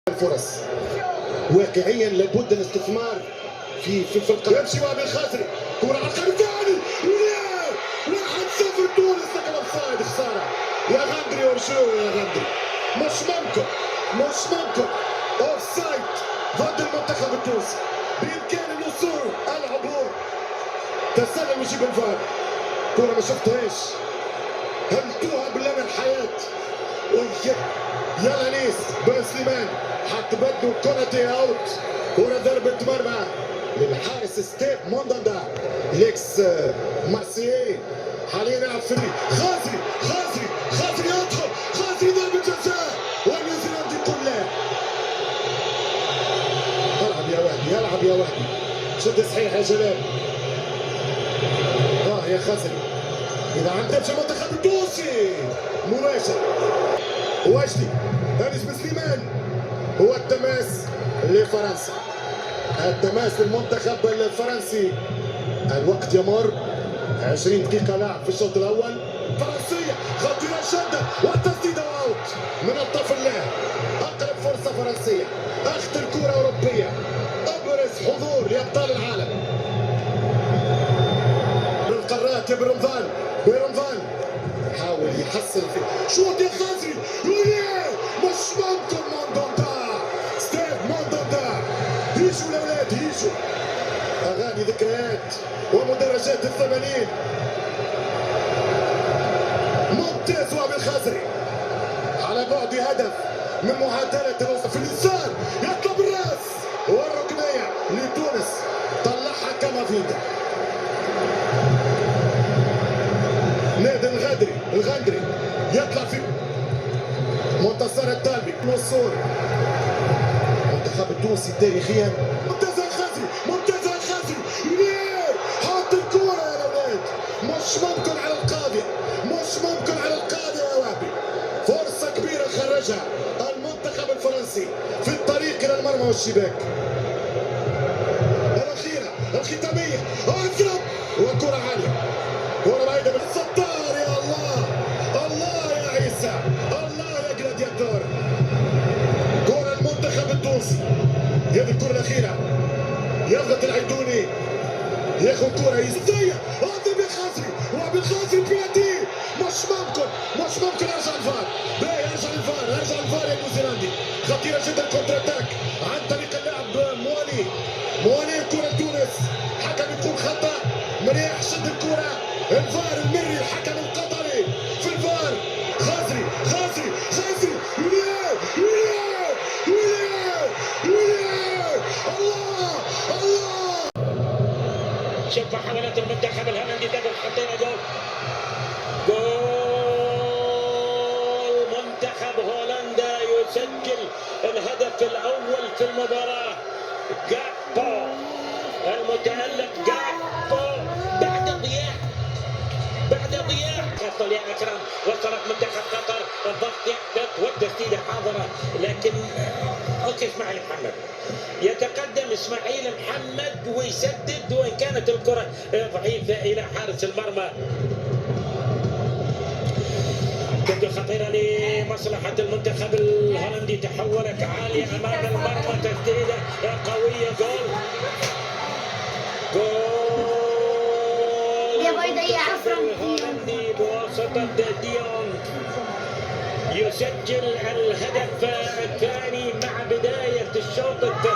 الفرص واقعيا لابد الاستثمار في القلب. يمشي وائل الخزري، كرة على القائم الثاني، 1-0 تونس، لكن اوفسايد. خسارة يا غندري، ورجوع يا غندري، مش ممكن اوفسايد ضد المنتخب التونسي. بامكان الوصول العبور، تسلل ويجيب الفار. كرة ما شفتهاش، هلتوها باللمع الحياة. يلا نيس بن سليمان حط بده كوناتي اوت. كرة ضربة مرمى للحارس ستيف مونداندا ليكس مارسيي. حاليا يلعب في خازري يدخل، خازري ضربة جزاء والنيوزيلندي يقول لا. يلعب يا وهبي شد صحيح يا جلال. يا خازري إذا عندك المنتخب التونسي مباشر. وجدي أنس بن سليمان، هو التماس لفرنسا، التماس للمنتخب الفرنسي. الوقت يمر، 20 دقيقة لعب في الشوط الأول. فرنسية خطيرة جدا والتسديدة اوت من الطرف الله. أقرب فرصة فرنسية، أخطر كرة أوروبية، أبرز حضور لأبطال العالم. القارات برمضان حاول يحصل في شوط يا خزري، مش ممكن. مونداندا، ستيف مونداندا، هيجوا الاولاد هيجوا. اغاني ذكريات ومدرجات ال80. ممتاز وائل الخزري على بعد هدف من معادلة الوسط في اليسار، يطلب الراس والركنية لتونس، طلعها كما فيدا. نادي الغندري يطلع في منتصر الطالبي. الوصول المنتخب التونسي تاريخيا. ممتاز الخزري، حط الكرة يا اولاد، مش ممكن على القاضية يا وهبي. فرصة كبيرة خرجها المنتخب الفرنسي في الطريق الى المرمى والشباك. الأخيرة الختامية، اضرب وكرة عالية، كرة بعيدة من الستار. يا الله يا عيسى، الله يا جلادياتور. كرة المنتخب التونسي، هذه الكرة الأخيرة. يضغط العيدوني، ياخذ كرة يزية، اضرب يا خزري، وابن خزري بيدي. مش ممكن يرجع الفار. يرجع الفار يا نيوزيلندي. خطيرة جدا كونتر اتاك عن طريق اللاعب مواني. الكرة تونس، حكم يقول خطأ، مريح شد الكرة. الفار المري، الحكم القطري في الفار. خزري الله. شوف محاولات المنتخب الهولندي ضد خطيرة. جول منتخب هولندا يسجل الهدف الأول في المباراة. جاكبو المتألق، جاكبو بعد ضياع يصل يا أكرم. وصلت منتخب قطر، الضغط يحدث والتسديدة حاضرة، لكن اوكي اسماعيل محمد يتقدم، اسماعيل محمد ويسدد، وان كانت الكرة ضعيفة الى حارس المرمى. تبدو خطيرة لمصلحة المنتخب الهولندي، تحولت عالية امام المرمى، تسديدة قوية. جول الهولندي بواسطة ديونج، يسجل الهدف الثاني مع بداية الشوط الثاني.